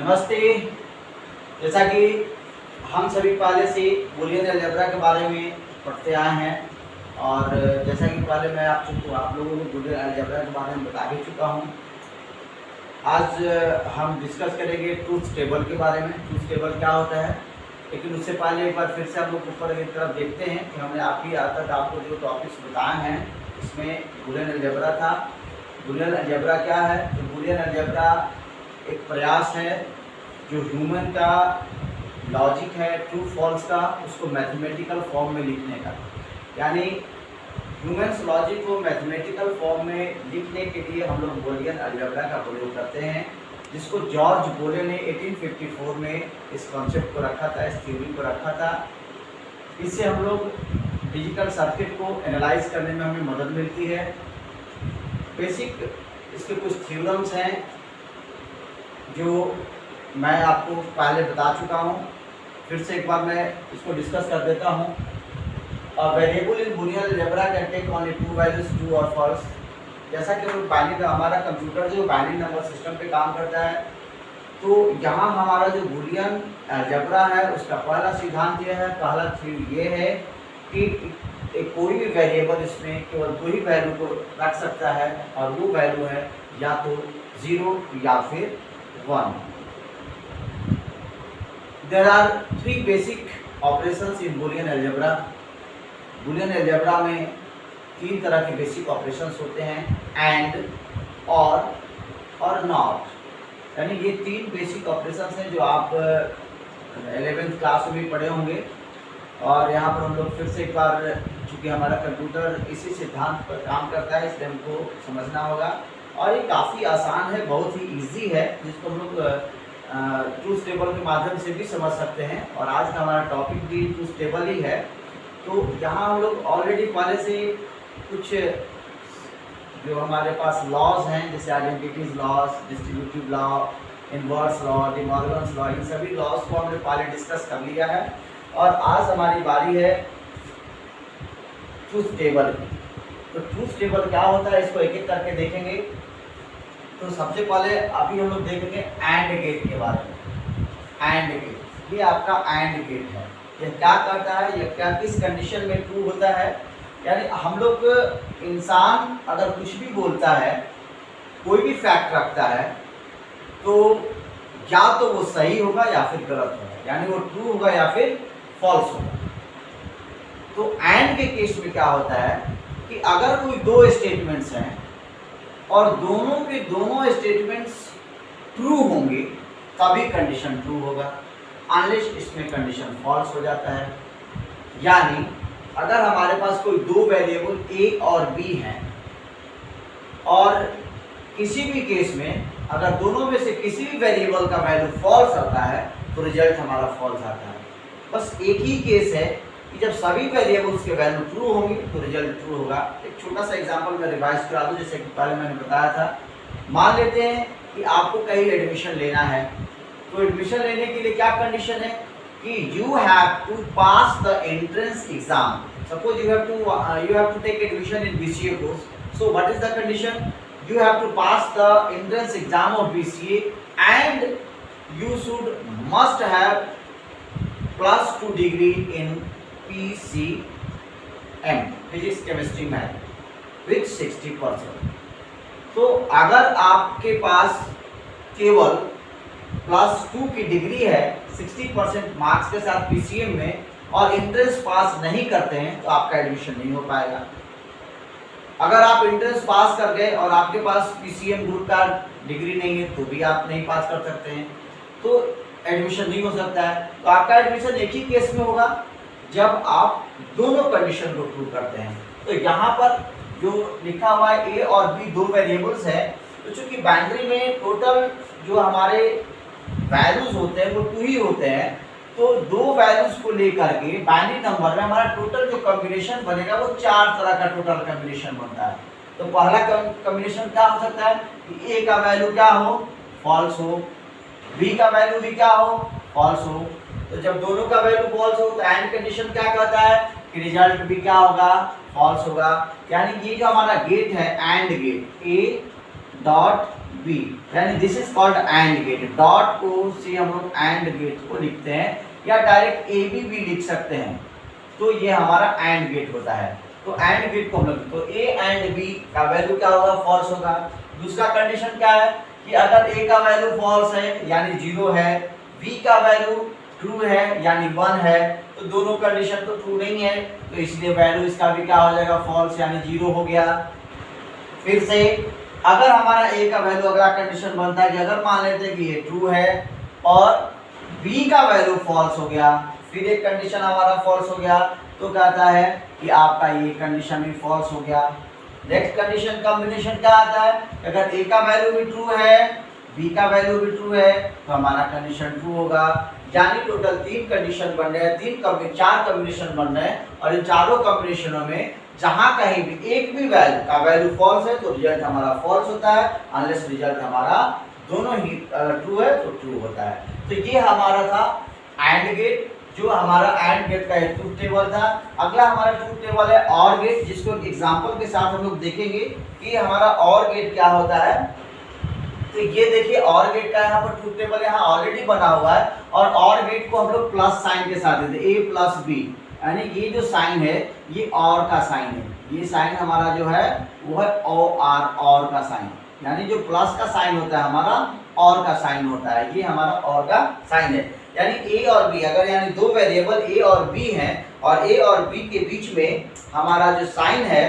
नमस्ते। जैसा कि हम सभी पहले से बूलियन अलजेब्रा के बारे में पढ़ते आए हैं और जैसा कि पहले मैं आप लोगों को बूलियन अलजेब्रा के बारे में बता भी चुका हूं। आज हम डिस्कस करेंगे ट्रूथ टेबल के बारे में। ट्रूथ टेबल क्या होता है, लेकिन उससे पहले एक बार फिर से हम लोग ऊपर की तरफ देखते हैं कि हमने आज तक आपको जो टॉपिक्स बताए हैं इसमें बूलियन अलजेब्रा था। बूलियन अलजेब्रा क्या है? तो बूलियन अलजेब्रा एक प्रयास है जो ह्यूमन का लॉजिक है ट्रू फॉल्स का, उसको मैथमेटिकल फॉर्म में लिखने का। यानी ह्यूमन्स लॉजिक को मैथमेटिकल फॉर्म में लिखने के लिए हम लोग बूलियन अलजेब्रा का प्रयोग करते हैं, जिसको जॉर्ज बोले ने 1854 में इस कॉन्सेप्ट को रखा था, इस थ्योरी को रखा था। इससे हम लोग डिजिटल सर्किट को एनालाइज करने में हमें मदद मिलती है। बेसिक इसके कुछ थ्योरम्स हैं जो मैं आपको पहले बता चुका हूँ, फिर से एक बार मैं इसको डिस्कस कर देता हूँ। Variable in Boolean algebra can take only two values, true और फॉल्स। जैसा कि बाइनरी हमारा कंप्यूटर जो बाइनरी नंबर सिस्टम पे काम करता है, तो यहाँ हमारा जो बूलियन अलजेब्रा है उसका पहला सिद्धांत यह है, पहला थ्योरी ये है कि कोई भी वेरिएबल इसमें केवल दो ही वैल्यू को रख सकता है और वो वैल्यू है या तो 0 या फिर 1। There are three basic operations in Boolean algebra. Boolean algebra में तीन तरह के बेसिक ऑपरेशंस होते हैं, एंड, और नॉट। यानी ये तीन बेसिक ऑपरेशंस हैं जो आप 11th क्लास में भी पढ़े होंगे। और यहाँ पर हम लोग फिर से एक बार, चूँकि हमारा कंप्यूटर इसी सिद्धांत पर काम करता है इसलिए हमको समझना होगा। और ये काफ़ी आसान है, बहुत ही इजी है, जिसको हम लोग ट्रूथ टेबल के माध्यम से भी समझ सकते हैं। और आज का हमारा टॉपिक भी ट्रूथ टेबल ही है। तो यहाँ हम लोग ऑलरेडी पहले से कुछ जो हमारे पास लॉज हैं, जैसे identities laws, distributive law, inverse law, De Morgan's law, इन सभी लॉज को हमने पहले डिस्कस कर लिया है। और आज हमारी बारी है ट्रूथ टेबल की। तो ट्रूथ टेबल क्या होता है इसको एक एक करके देखेंगे। तो सबसे पहले अभी हम लोग देखेंगे एंड गेट के बारे में। एंड गेट, ये आपका एंड गेट है। यह क्या करता है, यह क्या किस कंडीशन में ट्रू होता है? यानी हम लोग, इंसान अगर कुछ भी बोलता है, कोई भी फैक्ट रखता है, तो या तो वो सही होगा या फिर गलत होगा, यानी वो ट्रू होगा या फिर फॉल्स होगा। तो एंड के केस में क्या होता है कि अगर कोई दो स्टेटमेंट्स हैं और दोनों के दोनों स्टेटमेंट्स ट्रू होंगे तभी कंडीशन ट्रू होगा, अनलेस इसमें कंडीशन फॉल्स हो जाता है। यानी अगर हमारे पास कोई दो वेरिएबल ए और बी हैं और किसी भी केस में अगर दोनों में से किसी भी वेरिएबल का वैल्यू फॉल्स आता है तो रिजल्ट हमारा फॉल्स आता है। बस एक ही केस है कि जब सभी वेरिएबल्स के वैल्यू ट्रू होंगे तो रिजल्ट ट्रू होगा। एक छोटा सा एग्जांपल मैं रिवाइज करा दूं, जैसे कि पहले मैंने बताया था। मान लेते हैं कि आपको कहीं एडमिशन लेना है, तो एडमिशन लेने के लिए क्या कंडीशन है कि you have to pass the entrance exam. Suppose you have to take admission in BCA course. So what is the condition? You have to pass the entrance exam of BCA and you must have +2 degree in PCM, Physics, Chemistry, Math with 60%। तो अगर आपके पास केवल +2 की degree है 60% marks के साथ PCM में और एंट्रेंस पास नहीं करते हैं तो आपका एडमिशन नहीं हो पाएगा। अगर आप एंट्रेंस पास कर गए और आपके पास PCM ग्रुप का डिग्री नहीं है तो भी आप नहीं पास कर सकते हैं, तो एडमिशन नहीं हो सकता है। तो आपका एडमिशन एक ही केस में होगा जब आप दोनों कंडीशन को ट्रू करते हैं। तो यहाँ पर जो लिखा हुआ है ए और बी दो वेरिएबल्स है, तो चूंकि बाइनरी में टोटल जो हमारे वैल्यूज होते हैं वो 2 ही होते हैं, तो दो वैल्यूज को लेकर के बाइनरी नंबर में हमारा टोटल जो कॉम्बिनेशन बनेगा वो 4 तरह का टोटल कॉम्बिनेशन बनता है। तो पहला कॉम्बिनेशन क्या हो सकता है कि ए का वैल्यू क्या हो, फॉल्स हो, बी का वैल्यू भी क्या हो, फॉल्स हो। तो जब दोनों का वैल्यू फॉल्स हो तो एंड कंडीशन क्या कहता है कि रिजल्ट भी क्या होगा, फॉल्स होगा। यानी ये जो हमारा गेट है AND gate, A dot B, यानी this is called AND gate. Dot को से हम लोग एंड गेट को लिखते हैं या डायरेक्ट ए बी भी लिख सकते हैं, तो ये हमारा एंड गेट होता है। तो एंड गेट को हम लोग, तो ए एंड बी का वैल्यू क्या होगा, फॉल्स होगा। दूसरा कंडीशन क्या है कि अगर ए का वैल्यू फॉल्स है यानी 0 है, बी का वैल्यू ट्रू है यानी 1 है, तो दोनों कंडीशन तो ट्रू नहीं है, तो इसलिए वैल्यू इसका भी क्या हो जाएगा, फॉल्स यानी 0 हो गया। फिर से अगर हमारा ए का वैल्यू, अगला कंडीशन बनता है कि अगर मान लेते हैं कि ये ट्रू है और बी का वैल्यू फॉल्स हो गया, फिर एक कंडीशन हमारा फॉल्स हो गया, तो कहता है कि आपका ये कंडीशन भी फॉल्स हो गया। नेक्स्ट कंडीशन कॉम्बिनेशन क्या आता है, अगर ए का वैल्यू भी ट्रू है, बी का वैल्यू भी ट्रू है, तो हमारा कंडीशन ट्रू होगा। यानी टोटल 3 कंडीशन बन रहे हैं, 4 कॉम्बिनेशन बन रहे हैं, और इन चारों कॉम्बिनेशनों में जहां कहीं भी एक भी वैल्यू का वैल्यू फॉल्स है तो रिजल्ट हमारा फॉल्स होता है, अनलेस रिजल्ट हमारा दोनों ही ट्रू है तो ट्रू होता है। तो ये हमारा था एंड गेट, जो हमारा एंड गेट का एक ट्रूथ टेबल था। अगला हमारा ट्रूथ टेबल है और गेट, जिसको एग्जांपल के साथ हम लोग देखेंगे कि हमारा और गेट क्या होता है। तो ये देखिए और गेट का यहाँ पर ट्रूथ टेबल यहाँ ऑलरेडी बना हुआ है, और गेट को हम लोग प्लस साइन के साथ देते हैं, ए प्लस बी, यानी ये जो साइन है ये और का साइन है, ये साइन हमारा जो है वो है ओ आर, और का साइन, यानी जो प्लस का साइन होता है हमारा और का साइन होता है, ये हमारा और का साइन है। यानी ए और बी, अगर यानी दो वेरिएबल ए और बी हैं और ए और बी के बीच में हमारा जो साइन है,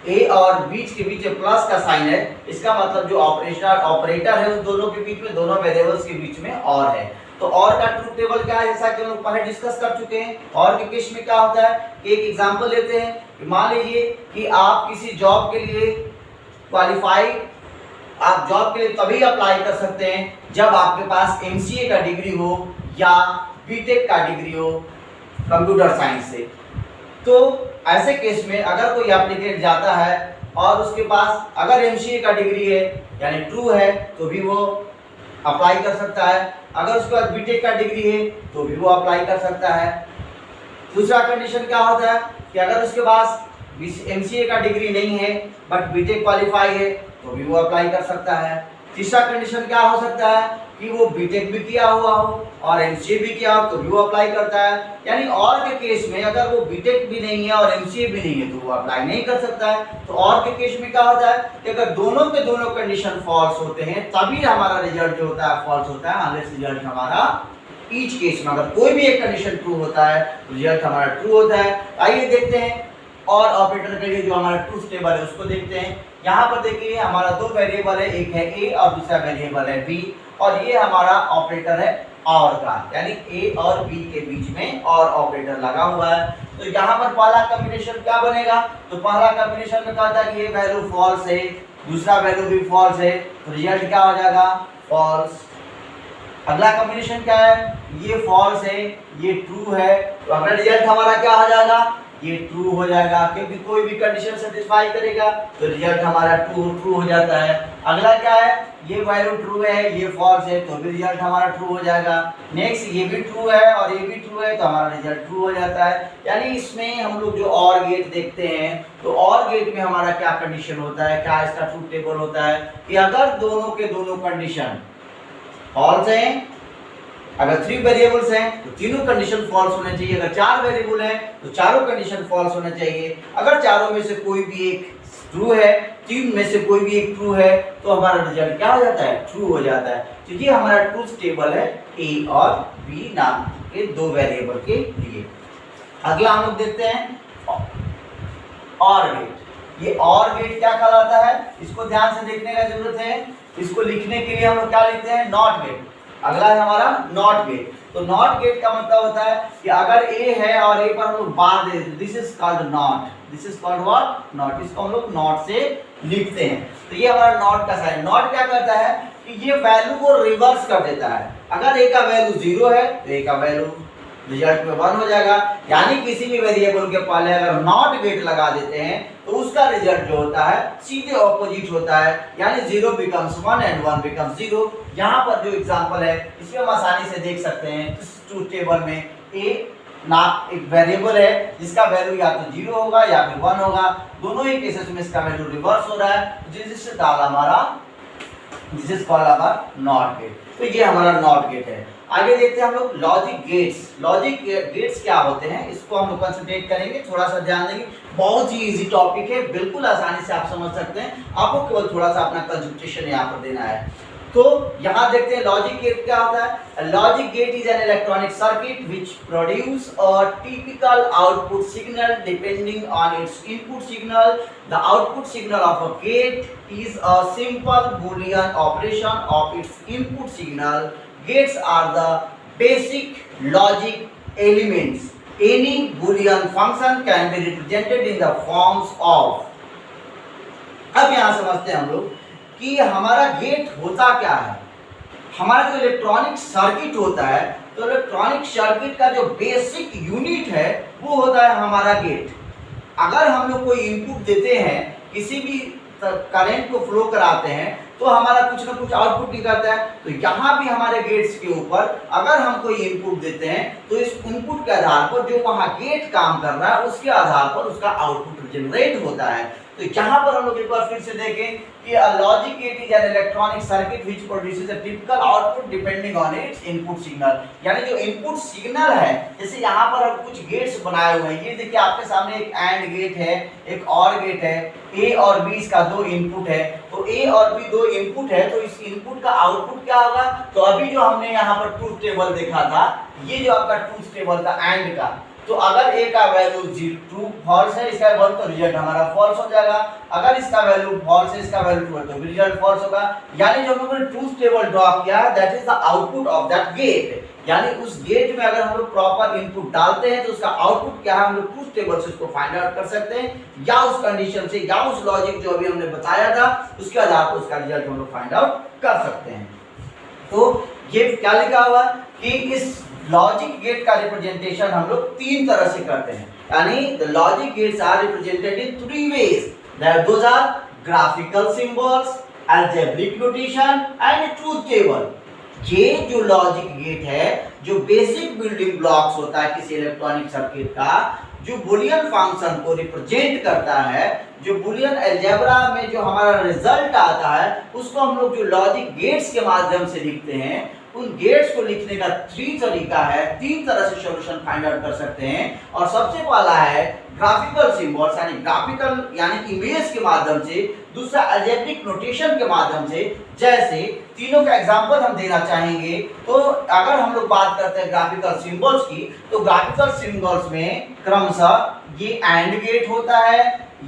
ए और बीच के बीच प्लस का साइन है, इसका मतलब जो ऑपरेटर है उन दोनों के बीच में, दोनों वेरिएबल्स के बीच में और है। तो और का ट्रूथ टेबल क्या है, जैसा कि हम लोग पहले डिस्कस कर चुके हैं। और के केस में क्या होता है, एक एग्जांपल लेते हैं। मान लीजिए कि आप किसी जॉब के लिए क्वालिफाई, आप जॉब के लिए तभी अप्लाई कर सकते हैं जब आपके पास एमसीए का डिग्री हो या बीटेक का डिग्री हो कंप्यूटर साइंस से। तो ऐसे केस में अगर कोई एप्लीकेंट जाता है और उसके पास अगर एमसीए का डिग्री है यानी ट्रू है तो भी वो अप्लाई कर सकता है, अगर उसके पास बीटेक का डिग्री है तो भी वो अप्लाई कर सकता है। दूसरा कंडीशन क्या होता है कि अगर उसके पास एमसीए का डिग्री नहीं है बट बीटेक क्वालिफाई है तो भी वो अप्लाई कर सकता है। तीसरा कंडीशन क्या हो सकता है कि वो बीटेक भी किया हुआ हो और एमसीए भी किया हो तो भी वो अप्लाई करता है। यानी और के केस में अगर वो बीटेक भी नहीं है और एमसीए भी नहीं है तो वो अप्लाई नहीं कर सकता है। तो और के केस में क्या होता है कि अगर दोनों के दोनों कंडीशन फॉल्स होते हैं तभी हमारा रिजल्ट जो होता है फॉल्स होता है, अनलेस रिजल्ट हमारा ईच केस में अगर कोई भी एक कंडीशन ट्रू होता है तो रिजल्ट हमारा ट्रू होता है। आइए देखते हैं और ऑपरेटर के लिए जो हमारा ट्रूथ टेबल है उसको देखते हैं। यहाँ पर देखिए हमारा दो वेरिएबल है, एक है ए और दूसरा वेरिएबल है बी, और ये हमारा ऑपरेटर है और का, यानी ए और बी के बीच में और ऑपरेटर लगा हुआ है। तो यहाँ पर पहला कॉम्बिनेशन क्या बनेगा, तो पहला कॉम्बिनेशन में कहता है कि ये वैल्यू फॉल्स है, दूसरा वैल्यू भी फॉल्स है, तो रिजल्ट क्या हो जाएगा, फॉल्स। अगला कॉम्बिनेशन क्या है, ये फॉल्स है ये ट्रू है, तो अगला रिजल्ट हमारा क्या हो जाएगा, ये ट्रू हो जाएगा, क्योंकि कोई भी कंडीशन सेटिस्फाई करेगा तो रिजल्ट हमारा ट्रू हो जाता है। अगला क्या है, ये वैल्यू ट्रू है ये फॉल्स है तो भी रिजल्ट हमारा ट्रू हो जाएगा। नेक्स्ट ये भी ट्रू है और ये भी ट्रू है तो हमारा रिजल्ट ट्रू हो जाता है। यानी इसमें हम लोग जो और गेट देखते हैं तो और गेट में हमारा क्या कंडीशन होता है, क्या इसका ट्रूथ टेबल होता है कि अगर दोनों के दोनों कंडीशन फॉल्स हैं, अगर 3 वेरिएबल्स हैं तो तीनों कंडीशन फॉल्स होने चाहिए, अगर 4 वेरिएबल हैं तो चारों कंडीशन फॉल्स होने चाहिए, अगर चारों में से कोई भी एक ट्रू है, 3 में से कोई भी एक ट्रू है तो हमारा रिजल्ट क्या हो जाता है, ट्रू हो जाता है। तो ये हमारा ट्रूथ टेबल है ए और बी नाम के दो वेरिएबल के लिए। अगला हम लोग देखते हैं और गेट। ये और गेट क्या कहलाता है, इसको ध्यान से देखने का जरूरत है। इसको लिखने के लिए हम लोग क्या लिखते हैं, नॉट गेट। अगला है हमारा नॉट गेट। तो नॉट गेट का मतलब होता है कि अगर ए है और ए पर हम लोग बार दे देते, this is called not, this is called what, not. इसको हम लोग नॉट से लिखते हैं। तो ये हमारा नॉट का साइन। नॉट क्या करता है कि ये वैल्यू को रिवर्स कर देता है। अगर ए का वैल्यू 0 है तो ए का वैल्यू रिजल्ट में 1 हो जाएगा, यानी किसी भी वेरिएबल के पहले अगर नॉट गेट लगा देते हैं तो उसका रिजल्ट जो होता है सीधे ऑपोजिट होता है, यानी 0 बिकम्स 1 एंड 1 बिकम्स 0। यहाँ पर जो एग्जांपल है इसमें हम आसानी से देख सकते हैं। इस ट्रूथ टेबल में ए ना एक वेरिएबल है जिसका वैल्यू या तो 0 होगा या फिर 1 होगा, दोनों ही केसेस में इसका वैल्यू रिवर्स हो रहा है, जिससे डाल हमारा this is called our not gate. तो ये हमारा नॉट गेट है। आगे देखते हैं हम लोग लॉजिक गेट्स। लॉजिक गेट्स क्या होते हैं इसको हम लोग कंसंट्रेट करेंगे, थोड़ा सा ध्यान देंगे। बहुत ही इजी टॉपिक है, बिल्कुल आसानी से आप समझ सकते हैं, आपको केवल थोड़ा सा अपना कंसंट्रेशन यहाँ पर देना है। तो यहाँ देखते हैं लॉजिक गेट क्या होता है। Logic gate is an electronic circuit which produce a typical output signal depending on its input signal. The output signal of a gate is a simple Boolean operation of its input signal. Gates are the basic logic elements. Any Boolean function can be represented in the forms of। अब यहाँ समझते हैं हम लोग कि हमारा gate होता क्या है। हमारा जो इलेक्ट्रॉनिक सर्किट होता है, तो इलेक्ट्रॉनिक सर्किट का जो बेसिक यूनिट है वो होता है हमारा गेट। अगर हम लोग कोई इनपुट देते हैं, किसी भी करंट को फ्लो कराते हैं, तो हमारा कुछ ना कुछ आउटपुट निकलता है। तो यहाँ भी हमारे गेट्स के ऊपर अगर हम कोई इनपुट देते हैं, तो इस इनपुट के आधार पर जो वहाँ गेट काम कर रहा है उसके आधार पर उसका आउटपुट जनरेट होता है। तो यहाँ पर हम लोग एक बार फिर से देखें कि a logic gate is an electronic circuit which produces a typical output depending on its input signal। यानी जो इनपुट सिग्नल है, जैसे यहाँ पर हम कुछ गेट्स बनाए हुए हैं, ये देखिए आपके सामने एक एंड गेट है, एक और गेट है, ए और बी इसका दो इनपुट है। तो ए और बी दो इनपुट है, तो इस इनपुट का आउटपुट क्या होगा। तो अभी जो हमने यहाँ पर ट्रूथ टेबल देखा था, ये जो आपका ट्रूथ टेबल था एंड का, तो अगर ए का वैल्यू ट्रू फॉल्स है, इसका वैल्यू तो रिजल्ट हमारा फॉल्स हो जाएगा। अगर इसका वैल्यू फॉल्स है, इसका वैल्यू ट्रू है, तो रिजल्ट फॉल्स होगा। यानी जो हम लोगों ने ट्रूथ टेबल ड्रॉ किया है, that is the output of that get. यानी उस गेट में अगर हम लोग प्रॉपर इनपुट डालते हैं, तो उसका आउटपुट क्या है हम लोग ट्रूथ टेबल से उसको फाइंड आउट कर सकते हैं, या उस कंडीशन से या उस लॉजिक जो अभी हमने बताया था उसके आधार पर उसका रिजल्ट हम लोग फाइंड आउट कर सकते हैं। तो ये क्या लिखा हुआ कि इस लॉजिक गेट का रिप्रेजेंटेशन हम लोग तीन तरह से करते हैं। यानी the logic gates are represented in three ways, that those are graphical symbols, algebraic notation and truth table. ये जो लॉजिक गेट है, जो बेसिक बिल्डिंग ब्लॉक्स होता है किसी इलेक्ट्रॉनिक सर्किट का, जो बूलियन फंक्शन को रिप्रेजेंट करता है, जो बूलियन अलजेब्रा में जो हमारा रिजल्ट आता है, उसको हम लोग जो लॉजिक गेट्स के माध्यम से लिखते हैं। उन गेट्स को लिखने का तरीका है, तीन तरह से सॉल्यूशन फाइंड आउट कर सकते हैं। और सबसे पहला है ग्राफिकल सिंबल्स, यानी ग्राफिकल यानी इमेज के माध्यम से, दूसरा अलजेब्रिक नोटेशन के माध्यम से। जैसे तीनों का एग्जांपल हम देना चाहेंगे, तो अगर हम लोग बात करते हैं ग्राफिकल सिंबल्स की, तो ग्राफिकल सिंबल्स में क्रमशः ये एंड गेट होता है,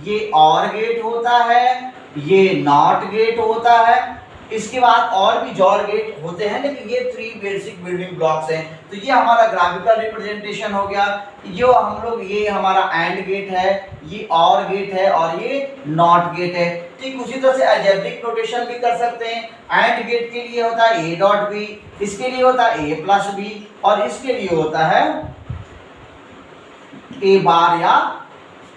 ये और गेट होता है, ये नॉट गेट होता है, इसके बाद और भी जॉर गेट होते हैं, लेकिन ये थ्री बेसिक बिल्डिंग ब्लॉक्स हैं। तो ये हमारा ग्राफिकल रिप्रेजेंटेशन हो गया। जो हम लोग ये हमारा एंड गेट है, ये और गेट है और ये नॉट गेट है। ठीक उसी तरह से अलजेब्रिक नोटेशन भी कर सकते हैं। एंड गेट के लिए होता है ए डॉट बी, इसके लिए होता है ए प्लस बी, और इसके लिए होता है ए बार या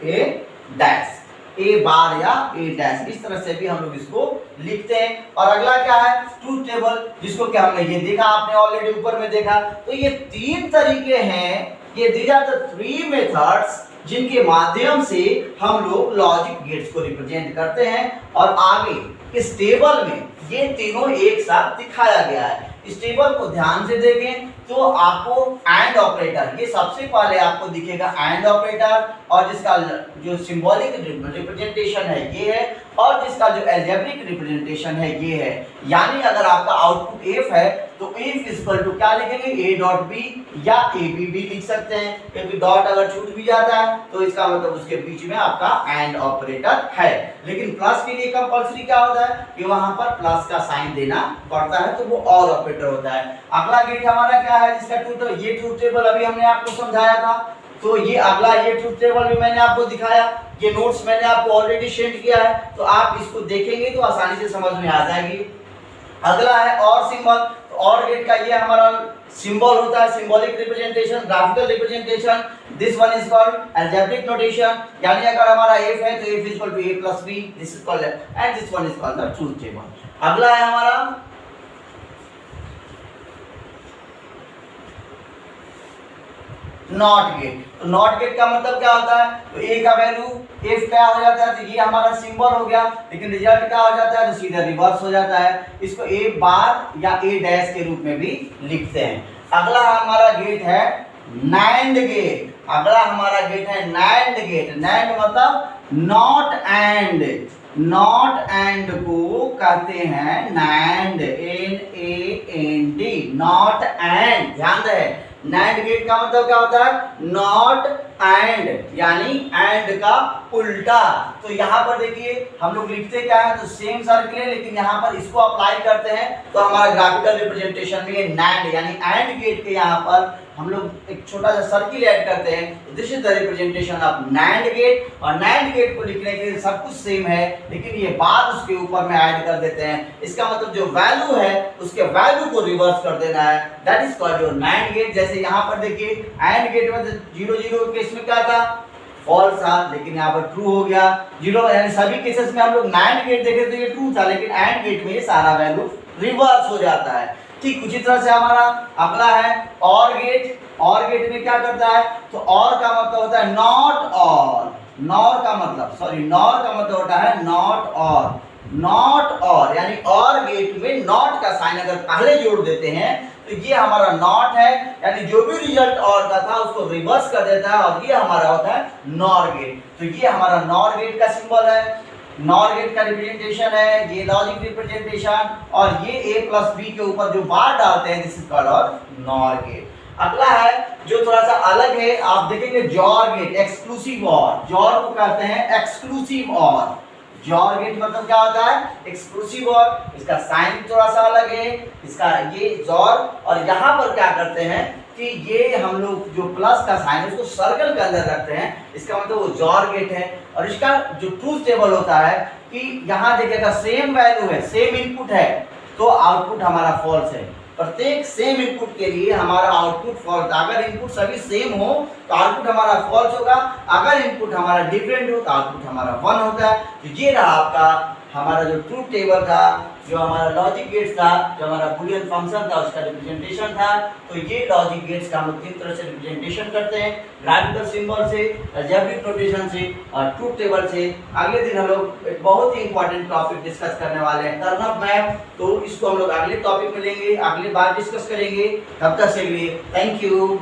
ए डैश, ए बार या ए डैश। इस तरह से भी हम लोग इसको लिखते हैं। और अगला क्या है ट्रूथ टेबल, जिसको क्या हमने ये देखा, आपने ऑलरेडी ऊपर में देखा। तो ये तीन तरीके हैं, ये these are the three methods जिनके माध्यम से हम लोग लॉजिक गेट्स को रिप्रेजेंट करते हैं। और आगे इस टेबल में ये तीनों एक साथ दिखाया गया है। इस टेबल को ध्यान से देखें तो आपको एंड ऑपरेटर, ये सबसे पहले आपको दिखेगा एंड ऑपरेटर, और जिसका जो सिंबॉलिक रिप्रेजेंटेशन है ये है, और जिसका जो अलजेब्रिक रिप्रेजेंटेशन है ये है। यानी अगर आपका आउटपुट एफ है, तो एफ इक्वल टू क्या लिखेंगे, ए डॉट बी या ए बी भी लिख सकते हैं, क्योंकि डॉट अगर छूट भी जाता है तो इसका मतलब उसके बीच में आपका एंड ऑपरेटर है। लेकिन प्लस के लिए कंपल्सरी क्या होता है कि वहां पर प्लस का साइन देना पड़ता है, तो वो और ऑपरेटर होता है। अगला गेट हमारा क्या है, जिसका ट्रूथ, ये ट्रूथ टेबल अभी हमने आपको समझाया था। तो ये अगला ये ट्रूथ टेबल भी मैंने आपको दिखाया, ये नोट्स मैंने आपको ऑलरेडी सेंड किया है, तो आप इसको देखेंगे तो आसानी से समझ में आ जाएगी। अगला है और सिंबल, तो और गेट का ये हमारा सिंबल होता है, symbolic representation, graphical representation. This one is called algebraic notation, यानी अगर हमारा एफ है तो F is equal to A plus B, this is called, and this one is called the truth table. अगला है हमारा नॉट गेट। तो NOT gate का मतलब क्या होता है, तो ए का वैल्यू एफ क्या हो जाता है, तो ये हमारा सिंबल हो गया, लेकिन रिजल्ट क्या हो जाता है, तो सीधा रिवर्स हो जाता है। इसको ए बार या ए डैश के रूप में भी लिखते हैं। अगला हमारा गेट है नैंड गेट। अगला हमारा गेट है नैंड गेट। नैंड मतलब नॉट एंड, नॉट एंड को कहते हैं नैंड, NAND, नॉट एंड। ध्यान दें, नैंड गेट का मतलब क्या होता है, नॉट एंड, यानी एंड का उल्टा। तो यहाँ पर देखिए हम लोग लिखते क्या है, तो सेम सर्किल है, लेकिन यहाँ पर इसको अप्लाई करते हैं तो हमारा ग्राफिकल रिप्रेजेंटेशन में नैंड यानी एंड गेट के यहाँ पर हम लोग एक छोटा सा सर्किल ऐड करते हैं। This is the representation of NAND gate. और नैंड गेट को लिखने के लिए सब कुछ सेम है, लेकिन ये बात उसके ऊपर में ऐड कर देते हैं। इसका मतलब जो वैल्यू है उसके वैल्यू को रिवर्स कर देना है, that is called your NAND gate. जैसे यहाँ पर देखिए एंड गेट में 0 0 केस में क्या था, फॉल्स था, लेकिन यहाँ पर ट्रू हो गया। 0 यानी सभी केसेस में हम लोग नैंड गेट देखे तो ये ट्रू था, लेकिन एंड गेट में ये सारा वैल्यू रिवर्स हो जाता है। ठीक उसी तरह से हमारा अगला है और गेट। और गेट में क्या करता है, तो और का मतलब होता है नॉट और। नॉर का मतलब नॉर का मतलब होता है नॉट और। नॉट और यानी और गेट में नॉट का साइन अगर पहले जोड़ देते हैं तो ये हमारा नॉट है, यानी जो भी रिजल्ट और का था उसको रिवर्स कर देता है, और ये हमारा होता है नॉर गेट। तो ये हमारा नॉर गेट का सिंबल है, नॉर गेट का रिप्रेजेंटेशन है, ये लॉजिक रिप्रेजेंटेशन, और ये a प्लस b के ऊपर जो बार डालते हैं this is called NOR gate. अगला है जो थोड़ा सा अलग है, आप देखेंगे XOR gate, exclusive or. XOR को कहते हैं एक्सक्लूसिव और। जॉर गेट मतलब क्या होता है, एक्सक्लूसिव और। इसका साइन थोड़ा सा अलग है, इसका ये जॉर, और यहाँ पर क्या करते हैं कि ये हम लोग जो प्लस का साइन है उसको सर्कल के अंदर रखते हैं, इसका मतलब वो जॉर गेट है। और इसका जो ट्रूथ टेबल होता है कि यहाँ देखिएगा सेम वैल्यू है, सेम इनपुट है, तो आउटपुट हमारा फॉल्स है। प्रत्येक सेम इनपुट के लिए हमारा आउटपुट फॉल्स। अगर इनपुट सभी सेम हो तो आउटपुट हमारा फॉल्स होगा, अगर इनपुट हमारा डिफरेंट हो तो आउटपुट हमारा 1 होता है। तो ये रहा आपका हमारा जो ट्रूथ टेबल था, जो हमारा लॉजिक गेट्स था, जो हमारा बूलियन फंक्शन था उसका रिप्रेजेंटेशन था। तो ये लॉजिक गेट्स का हम लोग 3 तरह से रिप्रेजेंटेशन करते हैं, ग्राफिकल सिंबल से, अलजेब्रिक नोटेशन से और ट्रूथ टेबल से। अगले दिन हम लोग एक बहुत ही इंपॉर्टेंट टॉपिक डिस्कस करने वाले हैं, कर्नल मैप। तो इसको हम लोग अगले टॉपिक में लेंगे, अगली बार डिस्कस करेंगे। तब तक के लिए थैंक यू।